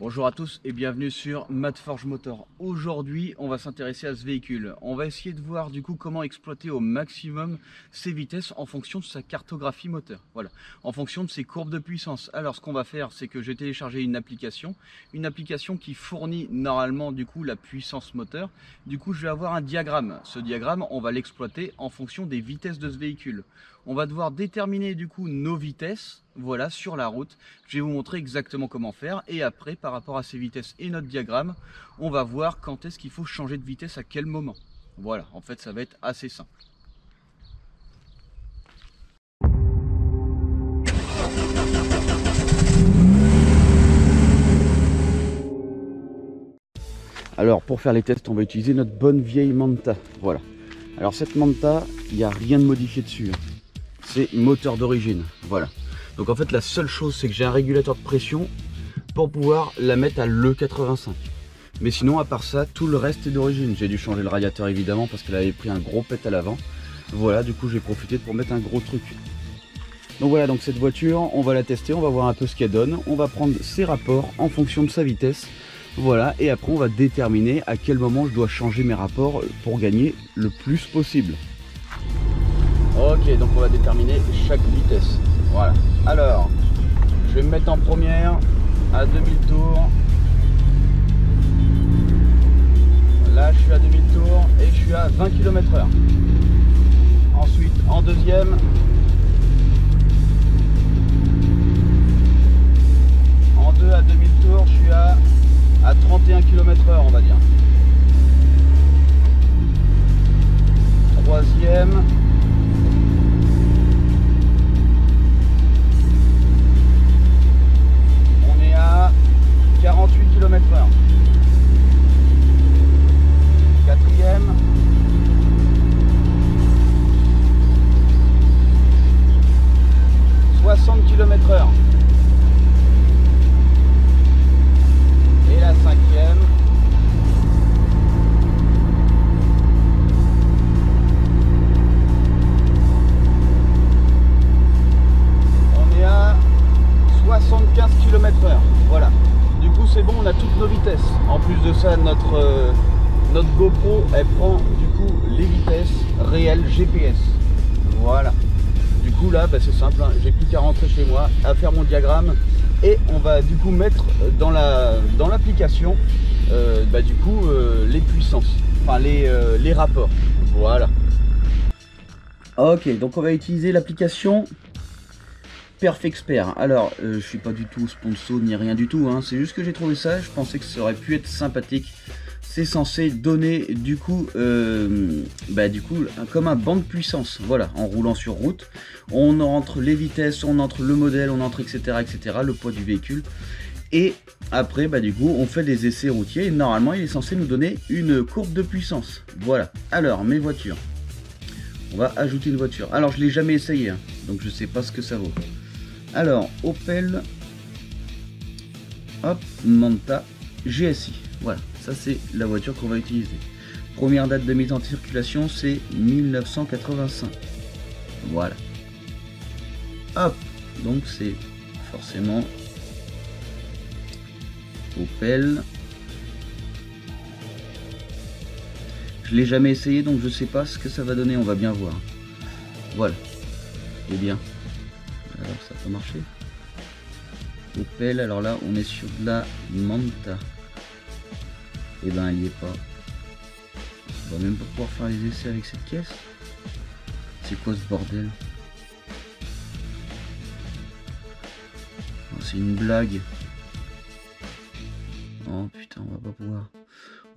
Bonjour à tous et bienvenue sur Madforge Motor. Aujourd'hui, on va s'intéresser à ce véhicule. On va essayer de voir du coup comment exploiter au maximum ses vitesses en fonction de sa cartographie moteur. Voilà, en fonction de ses courbes de puissance. Alors, ce qu'on va faire, c'est que j'ai téléchargé une application qui fournit normalement du coup la puissance moteur. Du coup, je vais avoir un diagramme. Ce diagramme, on va l'exploiter en fonction des vitesses de ce véhicule. On va devoir déterminer du coup nos vitesses, voilà, sur la route. Je vais vous montrer exactement comment faire et après, par rapport à ces vitesses et notre diagramme, on va voir quand est-ce qu'il faut changer de vitesse à quel moment. Voilà, en fait, ça va être assez simple. Alors, pour faire les tests, on va utiliser notre bonne vieille Manta. Voilà. Alors, cette Manta, il n'y a rien de modifié dessus. C'est moteur d'origine. Voilà. Donc, en fait, la seule chose, c'est que j'ai un régulateur de pression pour pouvoir la mettre à l'E85. Mais sinon, à part ça, tout le reste est d'origine. J'ai dû changer le radiateur évidemment parce qu'elle avait pris un gros pet à l'avant. Voilà, du coup j'ai profité pour mettre un gros truc. Donc voilà, donc cette voiture, on va la tester, on va voir un peu ce qu'elle donne. On va prendre ses rapports en fonction de sa vitesse. Voilà, et après on va déterminer à quel moment je dois changer mes rapports pour gagner le plus possible. Ok, donc on va déterminer chaque vitesse. Voilà. Alors, je vais me mettre en première à 2000 tours. Là, je suis à 2000 tours et je suis à 20 km/h. Ensuite, en deuxième, en 2 à 2000 tours, je suis à 31 km/h, on va dire. Troisième, on est à 48 km/h. Quatrième, « 60 km/h. Et la cinquième, on est à 75 km/h. Voilà. Du coup, c'est bon, on a toutes nos vitesses. En plus de ça, notre GoPro, elle prend du coup les vitesses réelles GPS. Voilà. Du coup là, bah, c'est simple, hein. J'ai plus qu'à rentrer chez moi, à faire mon diagramme et on va du coup mettre dans l'application les puissances, enfin les rapports. Voilà. Ok, donc on va utiliser l'application Perfexpert. Alors, je suis pas du tout sponsor ni rien du tout, hein. C'est juste que j'ai trouvé ça, je pensais que ça aurait pu être sympathique. C'est censé donner du coup comme un banc de puissance. Voilà, en roulant sur route, on entre les vitesses, on entre le modèle, on entre etc, le poids du véhicule. Et après, du coup, on fait des essais routiers et normalement, il est censé nous donner une courbe de puissance. Voilà. Alors, mes voitures. On va ajouter une voiture. Alors, je l'ai jamais essayé, hein, donc je sais pas ce que ça vaut. Alors, Opel, hop, Manta GSI. Voilà, ça c'est la voiture qu'on va utiliser. Première date de mise en circulation, c'est 1985. Voilà. Hop, donc c'est forcément Opel. Je l'ai jamais essayé, donc je sais pas ce que ça va donner, on va bien voir. Voilà. Et bien. Alors ça peut marcher. Opel, alors là on est sur de la Manta. Et ben elle y est pas. On va même pas pouvoir faire les essais avec cette caisse. C'est quoi ce bordel? Oh, c'est une blague. Oh putain, on va pas pouvoir.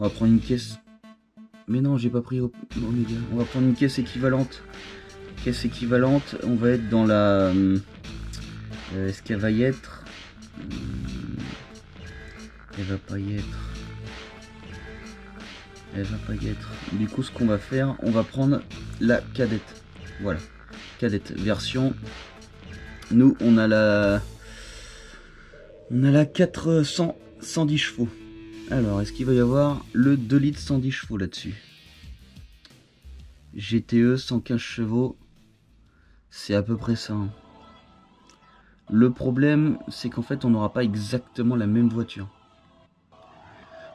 On va prendre une caisse. Mais non, j'ai pas pris au Omega. On va prendre une caisse équivalente. Caisse équivalente, on va être dans la. Est-ce qu'elle va y être? Elle va pas y être. Elle va pas y être. Du coup, ce qu'on va faire, on va prendre la cadette. Voilà, cadette version. Nous, on a la 110 chevaux. Alors, est-ce qu'il va y avoir le 2 litres 110 chevaux là-dessus? GTE 115 chevaux. C'est à peu près ça. Le problème, c'est qu'en fait, on n'aura pas exactement la même voiture.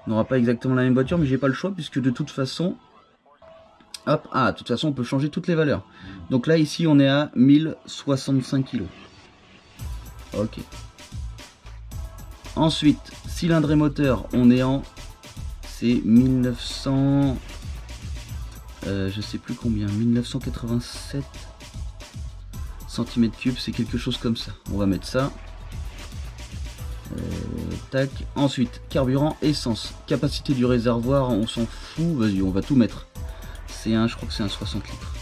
On n'aura pas exactement la même voiture, mais j'ai pas le choix puisque de toute façon, hop, de toute façon on peut changer toutes les valeurs. Donc là ici on est à 1065 kg. Ok. Ensuite, cylindre et moteur, on est en, c'est 1900, je sais plus combien, 1987 cm3, c'est quelque chose comme ça. On va mettre ça. Tac. Ensuite, carburant, essence, capacité du réservoir, on s'en fout, vas-y, on va tout mettre. C'est un, je crois que c'est un 60 litres.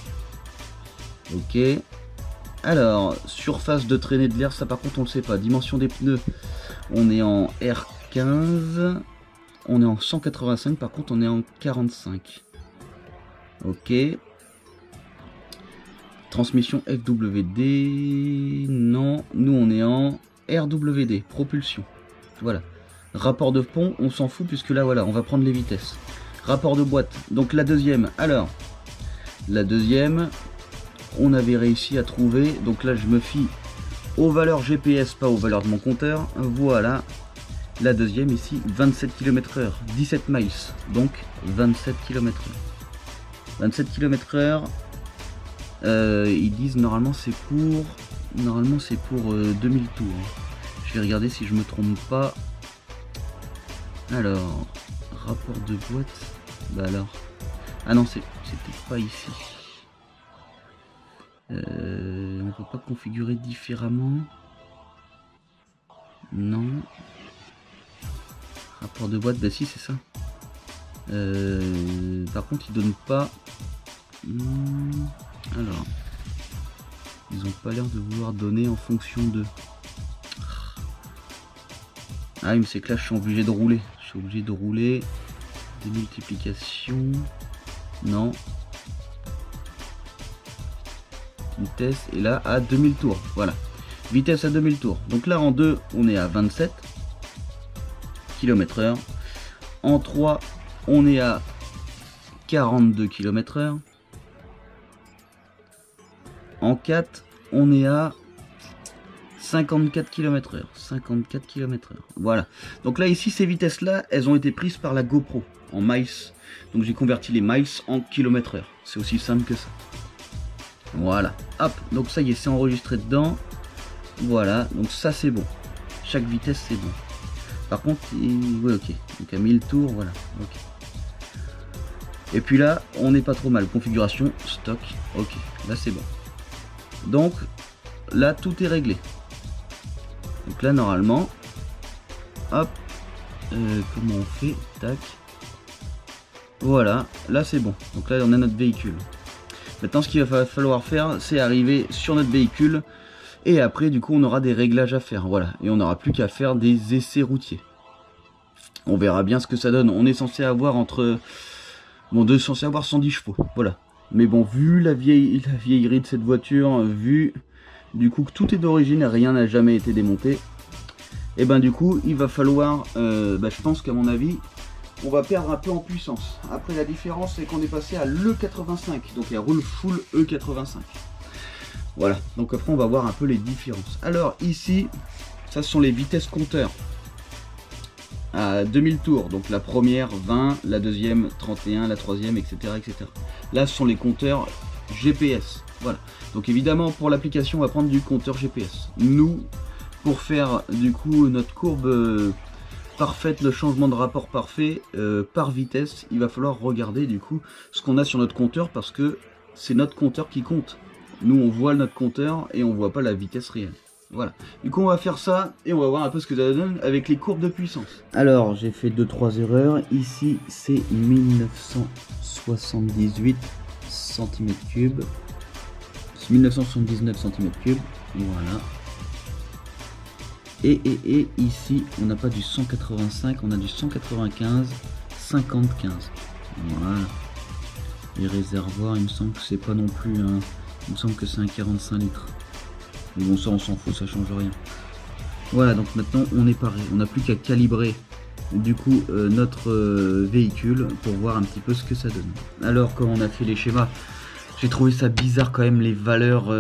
Ok. Alors, surface de traînée de l'air, ça par contre on le sait pas. Dimension des pneus, on est en R15, on est en 185, par contre on est en 45. Ok. Transmission FWD, non, nous on est en RWD, propulsion. Voilà. Rapport de pont, on s'en fout puisque là voilà, on va prendre les vitesses. Rapport de boîte, donc la deuxième. Alors, la deuxième, on avait réussi à trouver, donc là je me fie aux valeurs GPS, pas aux valeurs de mon compteur. Voilà, la deuxième ici, 27 km/h, 17 miles, donc 27 km/h. 27 km/h, ils disent normalement c'est pour 2000 tours. Je vais regarder si je me trompe pas. Alors, rapport de boîte, bah alors, ah non, c'était pas ici. On peut pas configurer différemment. Non. Rapport de boîte, bah si, c'est ça. Par contre, ils donnent pas. Alors, ils ont pas l'air de vouloir donner en fonction de. Ah oui, mais c'est que là, je suis obligé de rouler. Je suis obligé de rouler. Des multiplications. Non. Vitesse, et là à 2000 tours. Voilà. Vitesse à 2000 tours. Donc là, en 2, on est à 27 km/h. En 3, on est à 42 km/h. En 4, on est à 54 km/h. 54 km/h. Voilà. Donc là, ici, ces vitesses-là, elles ont été prises par la GoPro en miles. Donc j'ai converti les miles en km/h. C'est aussi simple que ça. Voilà. Hop. Donc ça y est, c'est enregistré dedans. Voilà. Donc ça, c'est bon. Chaque vitesse, c'est bon. Par contre, oui, ok. Donc à 1000 tours, voilà. Ok. Et puis là, on n'est pas trop mal. Configuration, stock. Ok. Là, c'est bon. Donc là, tout est réglé. Donc là, normalement, hop, comment on fait? Tac. Voilà, là c'est bon. Donc là, on a notre véhicule. Maintenant, ce qu'il va falloir faire, c'est arriver sur notre véhicule. Et après, du coup, on aura des réglages à faire. Voilà, et on n'aura plus qu'à faire des essais routiers. On verra bien ce que ça donne. On est censé avoir censé avoir 110 chevaux. Voilà. Mais bon, vu la vieillerie de cette voiture, vu du coup que tout est d'origine et rien n'a jamais été démonté, et ben du coup il va falloir, je pense qu'à mon avis on va perdre un peu en puissance. Après la différence c'est qu'on est passé à l'E85, donc il roule full E85. Voilà, donc après on va voir un peu les différences. Alors ici, ça sont les vitesses compteurs à 2000 tours, donc la première 20, la deuxième 31, la troisième, etc., etc. Là ce sont les compteurs GPS. Voilà, donc évidemment pour l'application on va prendre du compteur GPS. Nous, pour faire du coup notre courbe parfaite, le changement de rapport parfait par vitesse, il va falloir regarder du coup ce qu'on a sur notre compteur, parce que c'est notre compteur qui compte. Nous on voit notre compteur et on voit pas la vitesse réelle. Voilà, du coup on va faire ça et on va voir un peu ce que ça donne avec les courbes de puissance. Alors j'ai fait 2-3 erreurs. Ici c'est 1978 cm3, 1979 cm3, voilà. Et ici on n'a pas du 185, on a du 195 55. Voilà. Les réservoirs, il me semble que c'est pas non plus un, il me semble que c'est un 45 litres. Mais bon, ça on s'en fout, ça change rien. Voilà, donc maintenant on est paré, on n'a plus qu'à calibrer du coup notre véhicule pour voir un petit peu ce que ça donne. Alors quand on a fait les schémas, j'ai trouvé ça bizarre quand même, les valeurs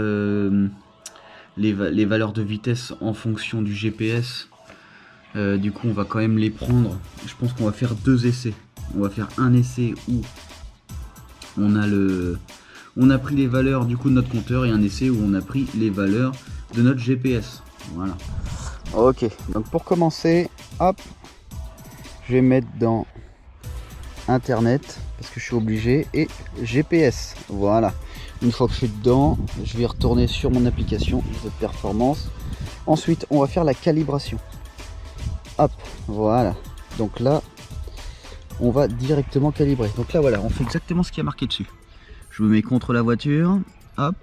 les valeurs de vitesse en fonction du GPS. Du coup on va quand même les prendre. Je pense qu'on va faire 2 essais. On va faire un essai où on a pris les valeurs du coup de notre compteur, et un essai où on a pris les valeurs de notre GPS. Voilà. Ok, donc pour commencer, hop, je vais mettre dans internet parce que je suis obligé, et GPS. Voilà. Une fois que je suis dedans, je vais retourner sur mon application de performance. Ensuite, on va faire la calibration. Hop, voilà. Donc là, on va directement calibrer. Donc là, voilà, on fait exactement ce qui a marqué dessus. Je me mets contre la voiture. Hop,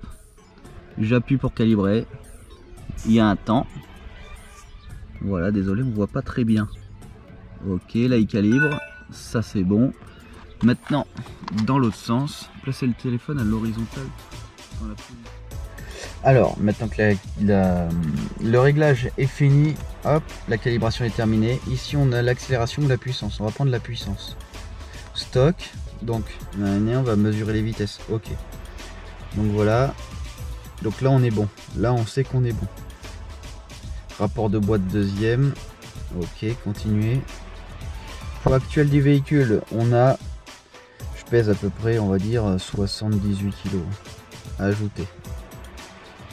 j'appuie pour calibrer. Il y a un temps. Voilà, désolé, on voit pas très bien. Ok, là il calibre. Ça c'est bon. Maintenant, dans l'autre sens, placez le téléphone à l'horizontale. Alors, maintenant que le réglage est fini, hop, la calibration est terminée. Ici, on a l'accélération ou la puissance. On va prendre la puissance. Stock. Donc, on va mesurer les vitesses. Ok. Donc voilà. Donc là, on est bon. Là, on sait qu'on est bon. Rapport de boîte deuxième. Ok, continuer. Poids actuel du véhicule, on a... Je pèse à peu près, on va dire, 78 kg. Ajouter.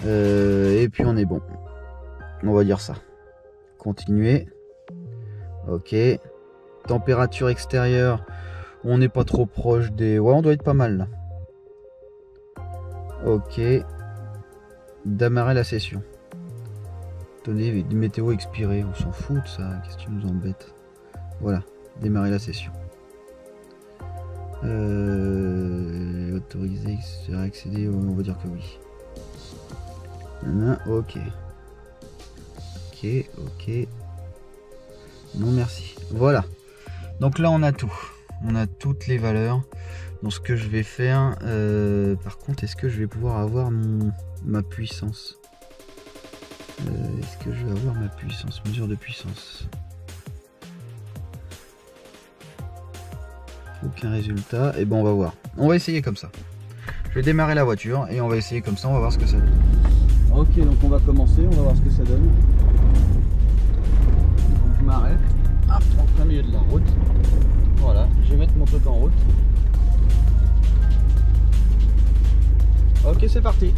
Et puis on est bon. On va dire ça. Continuer. Ok. Température extérieure. On n'est pas trop proche des... Ouais, on doit être pas mal là. Ok. Démarrer la session. Tenez, météo expiré. On s'en fout de ça. Qu'est-ce qui nous embête? Voilà. Démarrer la session. Autoriser, accéder, on va dire que oui. Ok. Ok. Non merci. Voilà. Donc là on a tout. On a toutes les valeurs. Donc ce que je vais faire, par contre, est-ce que je vais pouvoir avoir ma puissance? Est-ce que je vais avoir ma puissance? Mesure de puissance. Aucun résultat. Et bon, on va voir. On va essayer comme ça. Je vais démarrer la voiture et on va essayer comme ça. On va voir ce que ça donne. Ok, donc on va commencer. On va voir ce que ça donne. Donc je m'arrête. Hop, en plein milieu de la route. Voilà, je vais mettre mon truc en route. Ok, c'est parti.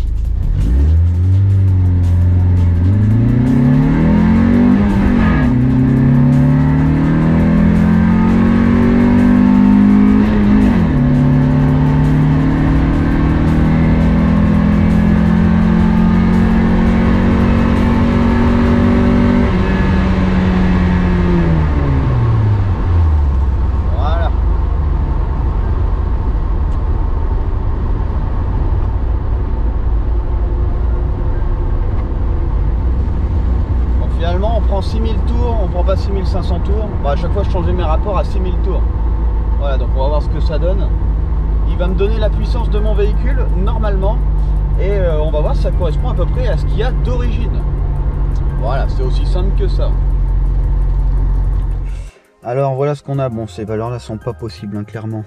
On prend 6000 tours, on prend pas 6500 tours. Bon, à chaque fois je changeais mes rapports à 6000 tours. Voilà, donc on va voir ce que ça donne. Il va me donner la puissance de mon véhicule normalement, et on va voir si ça correspond à peu près à ce qu'il y a d'origine. Voilà, c'est aussi simple que ça. Alors voilà ce qu'on a. Bon, ces valeurs là sont pas possibles, hein, clairement.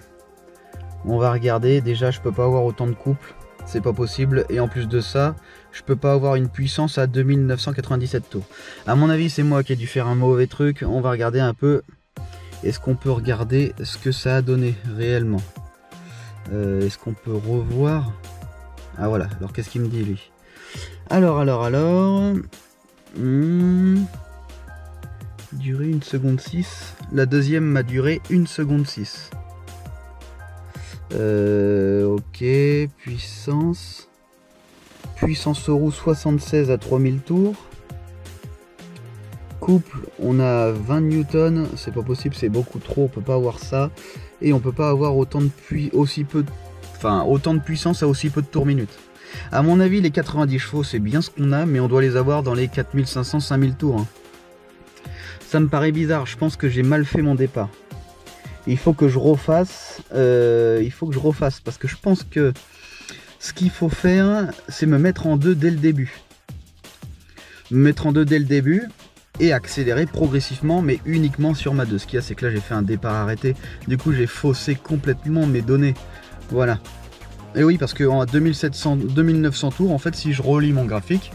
On va regarder. Déjà, je peux pas avoir autant de couples. C'est pas possible, et en plus de ça, je peux pas avoir une puissance à 2997 tours. À mon avis, c'est moi qui ai dû faire un mauvais truc. On va regarder un peu. Est-ce qu'on peut regarder ce que ça a donné réellement? Est-ce qu'on peut revoir? Ah voilà, alors qu'est-ce qu'il me dit lui? Alors. Durée 1 seconde 6. La deuxième m'a duré 1 seconde 6. Ok, puissance aux roues 76 à 3000 tours. Couple, on a 20 newtons, c'est pas possible, c'est beaucoup trop, on peut pas avoir ça, et on peut pas avoir autant de puissance à aussi peu de tours minute. À mon avis, les 90 chevaux c'est bien ce qu'on a, mais on doit les avoir dans les 4500-5000 tours, hein. Ça me paraît bizarre, je pense que j'ai mal fait mon départ. Il faut que je refasse, parce que je pense que ce qu'il faut faire, c'est me mettre en deux dès le début. Et accélérer progressivement, mais uniquement sur ma 2. Ce qu'il y a, c'est que là j'ai fait un départ arrêté, du coup j'ai faussé complètement mes données. Voilà. Et oui, parce que en 2900 tours, en fait, si je relis mon graphique,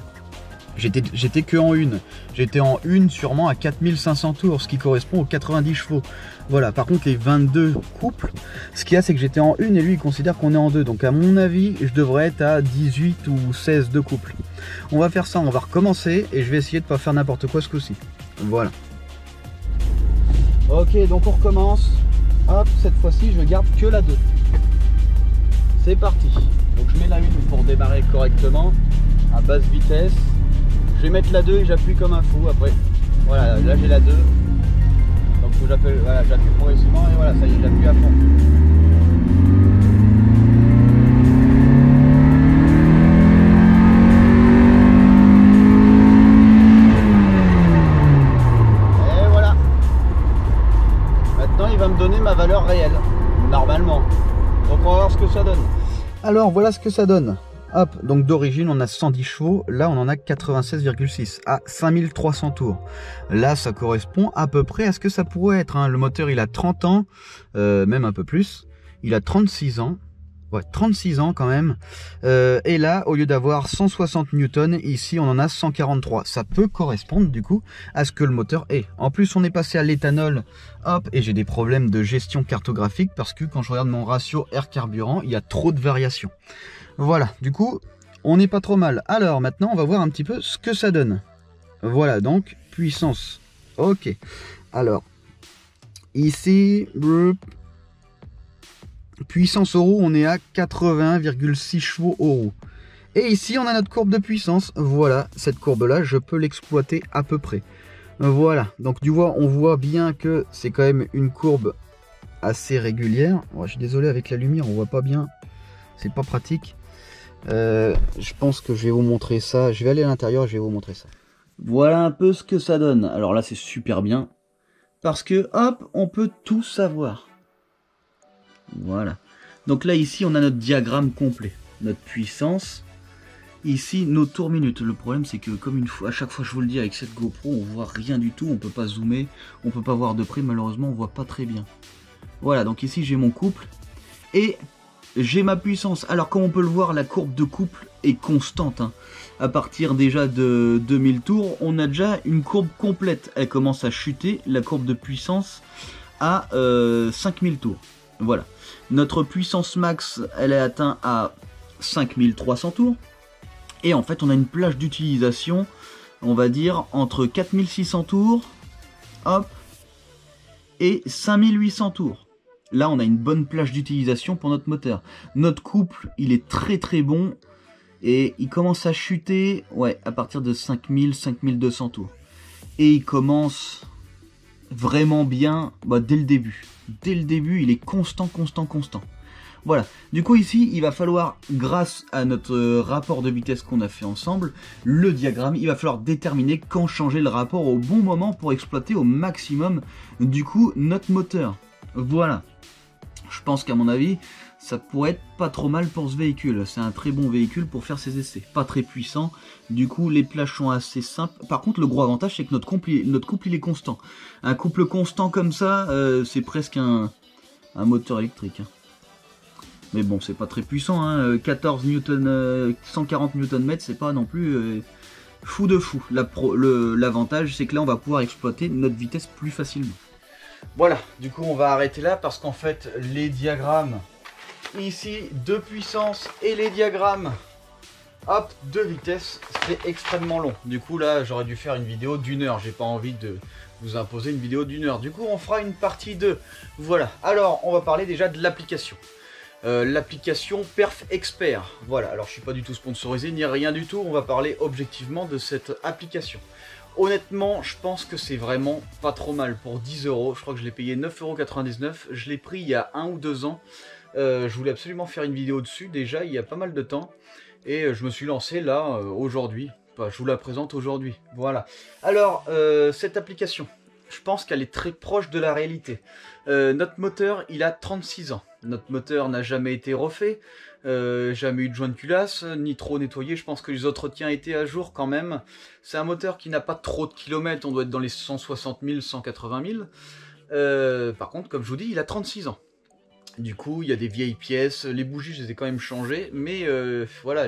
J'étais que en une. J'étais en une sûrement à 4500 tours, ce qui correspond aux 90 chevaux. Voilà, par contre les 22 couples, ce qu'il y a c'est que j'étais en une et lui il considère qu'on est en deux. Donc à mon avis, je devrais être à 18 ou 16 de couple. On va faire ça, on va recommencer et je vais essayer de pas faire n'importe quoi ce coup-ci. Voilà. Ok, donc on recommence. Hop, cette fois-ci je garde que la 2. C'est parti. Donc je mets la 1 pour démarrer correctement, à basse vitesse. Je vais mettre la 2 et j'appuie comme un fou après. Voilà, là j'ai la 2. Donc voilà, j'appuie progressivement et voilà, ça y est, j'appuie à fond. Et voilà. Maintenant il va me donner ma valeur réelle, normalement. Donc on va voir ce que ça donne. Alors voilà ce que ça donne. Hop, donc d'origine on a 110 chevaux, là on en a 96,6 à 5300 tours. Là ça correspond à peu près à ce que ça pourrait être, hein. Le moteur il a 30 ans, même un peu plus, il a 36 ans, ouais 36 ans quand même. Et là au lieu d'avoir 160 newtons, ici on en a 143. Ça peut correspondre du coup à ce que le moteur est. En plus on est passé à l'éthanol, hop, et j'ai des problèmes de gestion cartographique parce que quand je regarde mon ratio air carburant, il y a trop de variations. Voilà, du coup, on n'est pas trop mal. Alors, maintenant, on va voir un petit peu ce que ça donne. Voilà, donc, puissance. Ok. Alors, ici, puissance au roue, on est à 81,6 chevaux au roue. Et ici, on a notre courbe de puissance. Voilà, cette courbe-là, je peux l'exploiter à peu près. Voilà, donc du coup, on voit bien que c'est quand même une courbe assez régulière. Oh, je suis désolé, avec la lumière, on voit pas bien. C'est pas pratique. Je pense que je vais vous montrer ça. Je vais aller à l'intérieur et je vais vous montrer ça. Voilà un peu ce que ça donne. Alors là c'est super bien parce que hop on peut tout savoir. Voilà. Donc là ici on a notre diagramme complet, notre puissance. Ici nos tours minutes. Le problème c'est que comme une fois, à chaque fois je vous le dis avec cette GoPro on voit rien du tout. On peut pas zoomer, on peut pas voir de près. Malheureusement on voit pas très bien. Voilà, donc ici j'ai mon couple et j'ai ma puissance. Alors comme on peut le voir, la courbe de couple est constante, hein. À partir déjà de 2000 tours, on a déjà une courbe complète. Elle commence à chuter, la courbe de puissance, à 5000 tours. Voilà. Notre puissance max, elle est atteinte à 5300 tours. Et en fait, on a une plage d'utilisation, on va dire, entre 4600 tours, hop, et 5800 tours. Là, on a une bonne plage d'utilisation pour notre moteur. Notre couple, il est très très bon. Et il commence à chuter, ouais, à partir de 5000, 5200 tours. Et il commence vraiment bien dès le début. Dès le début, il est constant, constant, constant. Voilà. Du coup, ici, il va falloir, grâce à notre rapport de vitesse qu'on a fait ensemble, le diagramme, il va falloir déterminer quand changer le rapport au bon moment pour exploiter au maximum, du coup, notre moteur. Voilà. Je pense qu'à mon avis, ça pourrait être pas trop mal pour ce véhicule. C'est un très bon véhicule pour faire ses essais. Pas très puissant. Du coup, les plages sont assez simples. Par contre, le gros avantage, c'est que notre couple, il est constant. Un couple constant comme ça, c'est presque un moteur électrique, hein. Mais bon, c'est pas très puissant, hein. 14 newton, 140 Nm, c'est pas non plus fou de fou. L'avantage, c'est que là, on va pouvoir exploiter notre vitesse plus facilement. Voilà, du coup on va arrêter là parce qu'en fait les diagrammes ici de puissance et les diagrammes hop de vitesse c'est extrêmement long. Du coup là j'aurais dû faire une vidéo d'1 heure, j'ai pas envie de vous imposer une vidéo d'1 heure. Du coup on fera une partie 2. Voilà, alors on va parler déjà de l'application. L'application Perf Expert. Voilà, alors je suis pas du tout sponsorisé ni rien du tout, on va parler objectivement de cette application. Honnêtement, je pense que c'est vraiment pas trop mal pour 10 €. Je crois que je l'ai payé 9,99 €. Je l'ai pris il y a 1 ou 2 ans. Je voulais absolument faire une vidéo dessus déjà il y a pas mal de temps. Et je me suis lancé là aujourd'hui. Enfin, je vous la présente aujourd'hui. Voilà. Alors, cette application, je pense qu'elle est très proche de la réalité. Notre moteur, il a 36 ans. Notre moteur n'a jamais été refait. Jamais eu de joint de culasse, ni trop nettoyé. Je pense que les entretiens étaient à jour quand même. C'est un moteur qui n'a pas trop de kilomètres, on doit être dans les 160 000, 180 000. Par contre, comme je vous dis, il a 36 ans. Du coup, il y a des vieilles pièces, les bougies, je les ai quand même changées, mais voilà,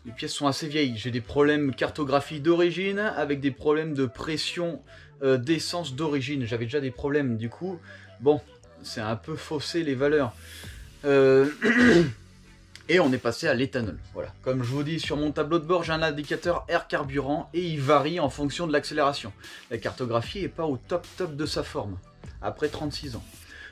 les pièces sont assez vieilles. J'ai des problèmes cartographie d'origine avec des problèmes de pression d'essence d'origine. J'avais déjà des problèmes, du coup, bon, c'est un peu faussé les valeurs. Et on est passé à l'éthanol. Voilà. Comme je vous dis, sur mon tableau de bord, j'ai un indicateur air carburant et il varie en fonction de l'accélération. La cartographie n'est pas au top de sa forme, après 36 ans.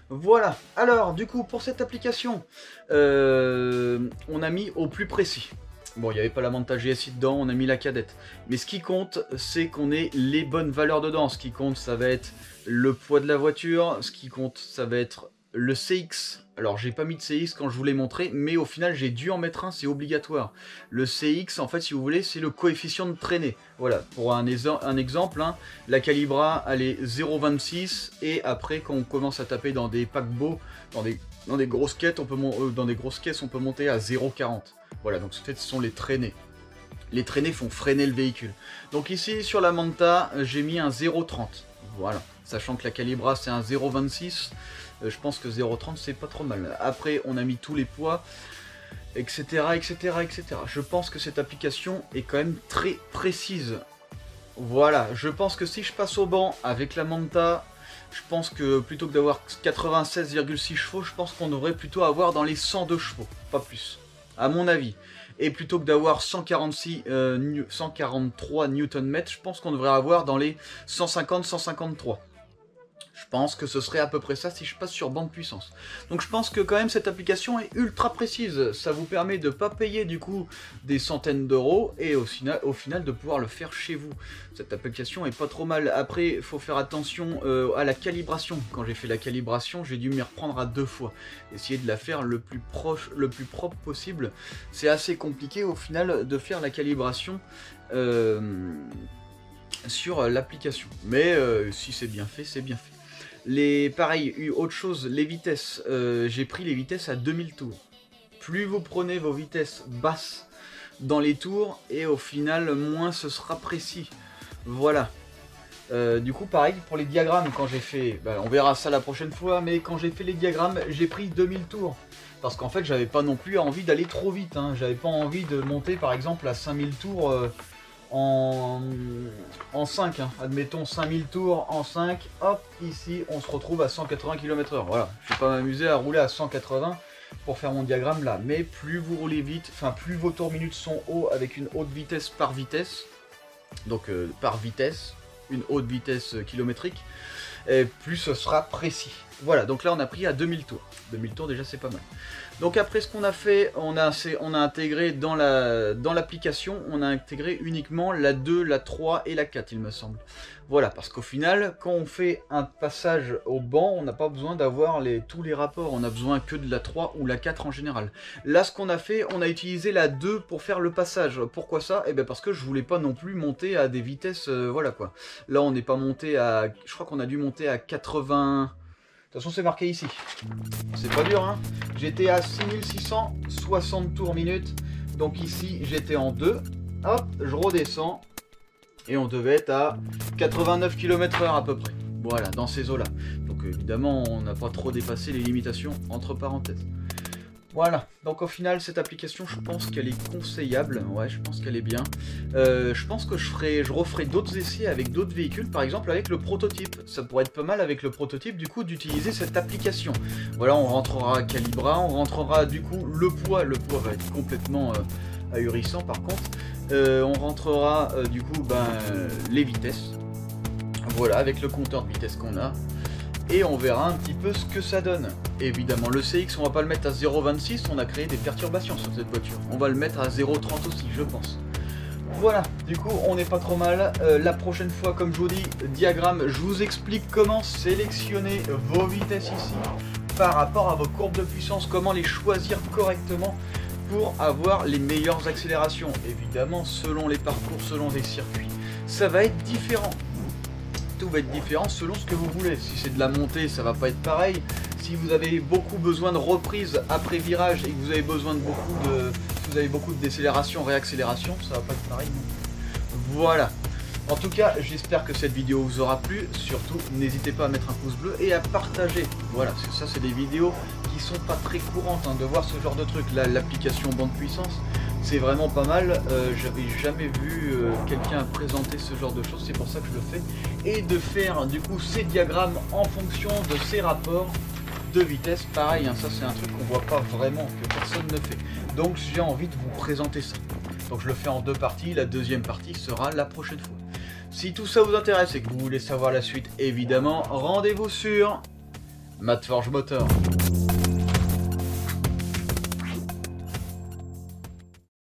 Voilà. Alors, du coup, pour cette application, on a mis au plus précis. Bon, il n'y avait pas la Manta GSI dedans, on a mis la cadette. Mais ce qui compte, c'est qu'on ait les bonnes valeurs dedans. Ce qui compte, ça va être le poids de la voiture. Ce qui compte, ça va être le CX. Alors, j'ai pas mis de CX quand je vous l'ai montré, mais au final, j'ai dû en mettre un, c'est obligatoire. Le CX, en fait, si vous voulez, c'est le coefficient de traînée. Voilà, pour un exemple, hein, la Calibra, elle est 0,26, et après, quand on commence à taper dans des paquebots, dans des grosses caisses, on peut monter à 0,40. Voilà, donc en fait, ce sont les traînées. Les traînées font freiner le véhicule. Donc ici, sur la Manta, j'ai mis un 0,30. Voilà, sachant que la Calibra, c'est un 0,26. Je pense que 0,30 c'est pas trop mal. Après on a mis tous les poids, etc. etc. Je pense que cette application est quand même très précise. Voilà, je pense que si je passe au banc avec la Manta, je pense que plutôt que d'avoir 96,6 chevaux, je pense qu'on devrait plutôt avoir dans les 102 chevaux, pas plus, à mon avis. Et plutôt que d'avoir 143 Nm, je pense qu'on devrait avoir dans les 150-153. Je pense que ce serait à peu près ça si je passe sur bande puissance. Donc je pense que quand même cette application est ultra précise. Ça vous permet de ne pas payer du coup des centaines d'euros et au final de pouvoir le faire chez vous. Cette application est pas trop mal. Après, il faut faire attention à la calibration. Quand j'ai fait la calibration, j'ai dû m'y reprendre à 2 fois. Essayer de la faire le plus propre possible. C'est assez compliqué au final de faire la calibration sur l'application. Mais si c'est bien fait, c'est bien fait. Pareil, autre chose, les vitesses. J'ai pris les vitesses à 2000 tours. Plus vous prenez vos vitesses basses dans les tours, et au final, moins ce sera précis. Voilà. Du coup, pareil, pour les diagrammes, quand j'ai fait... on verra ça la prochaine fois, mais quand j'ai fait les diagrammes, j'ai pris 2000 tours. Parce qu'en fait, j'avais pas non plus envie d'aller trop vite. Hein. J'avais pas envie de monter, par exemple, à 5000 tours... en 5, hein. Admettons 5000 tours en 5, hop, ici on se retrouve à 180 km/h. Voilà, je vais pas m'amuser à rouler à 180 pour faire mon diagramme là, mais plus vous roulez vite, enfin plus vos tours minutes sont hauts avec une haute vitesse par vitesse, donc par vitesse, une haute vitesse kilométrique, et plus ce sera précis. Voilà, donc là on a pris à 2000 tours. 2000 tours déjà c'est pas mal. Donc après ce qu'on a fait, on a intégré dans l'application, on a intégré uniquement la 2, la 3 et la 4 il me semble. Voilà, parce qu'au final, quand on fait un passage au banc, on n'a pas besoin d'avoir tous les rapports, on a besoin que de la 3 ou la 4 en général. Là ce qu'on a fait, on a utilisé la 2 pour faire le passage. Pourquoi ça? Eh bien parce que je voulais pas non plus monter à des vitesses, voilà quoi. Là on n'est pas monté à, je crois qu'on a dû monter à 80... De toute façon, c'est marqué ici. C'est pas dur, hein. J'étais à 6660 tours minutes. Donc ici, j'étais en 2. Hop, je redescends. Et on devait être à 89 km/h à peu près. Voilà, dans ces eaux-là. Donc évidemment, on n'a pas trop dépassé les limitations, entre parenthèses. Voilà, donc au final, cette application, je pense qu'elle est conseillable. Ouais, je pense qu'elle est bien. Je pense que je referai d'autres essais avec d'autres véhicules, par exemple avec le prototype. Ça pourrait être pas mal avec le prototype, du coup, d'utiliser cette application. Voilà, on rentrera Calibra, on rentrera du coup le poids. Le poids va être complètement ahurissant par contre. On rentrera du coup les vitesses. Voilà, avec le compteur de vitesse qu'on a. Et on verra un petit peu ce que ça donne. Évidemment, le CX, on va pas le mettre à 0,26, on a créé des perturbations sur cette voiture. On va le mettre à 0,30 aussi, je pense. Voilà, du coup, on n'est pas trop mal. La prochaine fois, comme je vous dis, diagramme, je vous explique comment sélectionner vos vitesses ici par rapport à vos courbes de puissance, comment les choisir correctement pour avoir les meilleures accélérations. Évidemment, selon les parcours, selon les circuits, ça va être différent. Tout va être différent selon ce que vous voulez. Si c'est de la montée, ça va pas être pareil. Si vous avez beaucoup besoin de reprise après virage et que vous avez besoin de beaucoup de décélération, réaccélération, ça va pas être pareil. Voilà. En tout cas, j'espère que cette vidéo vous aura plu. Surtout, n'hésitez pas à mettre un pouce bleu et à partager. Voilà, parce que ça, c'est des vidéos qui sont pas très courantes, hein, de voir ce genre de truc. Là, l'application bande puissance, C'est vraiment pas mal, j'avais jamais vu quelqu'un présenter ce genre de choses, c'est pour ça que je le fais. Et de faire du coup ces diagrammes en fonction de ces rapports de vitesse, pareil, hein, ça c'est un truc qu'on voit pas vraiment, que personne ne fait. Donc j'ai envie de vous présenter ça. Donc je le fais en 2 parties, la deuxième partie sera la prochaine fois. Si tout ça vous intéresse et que vous voulez savoir la suite, évidemment, rendez-vous sur Matt Forge Motor.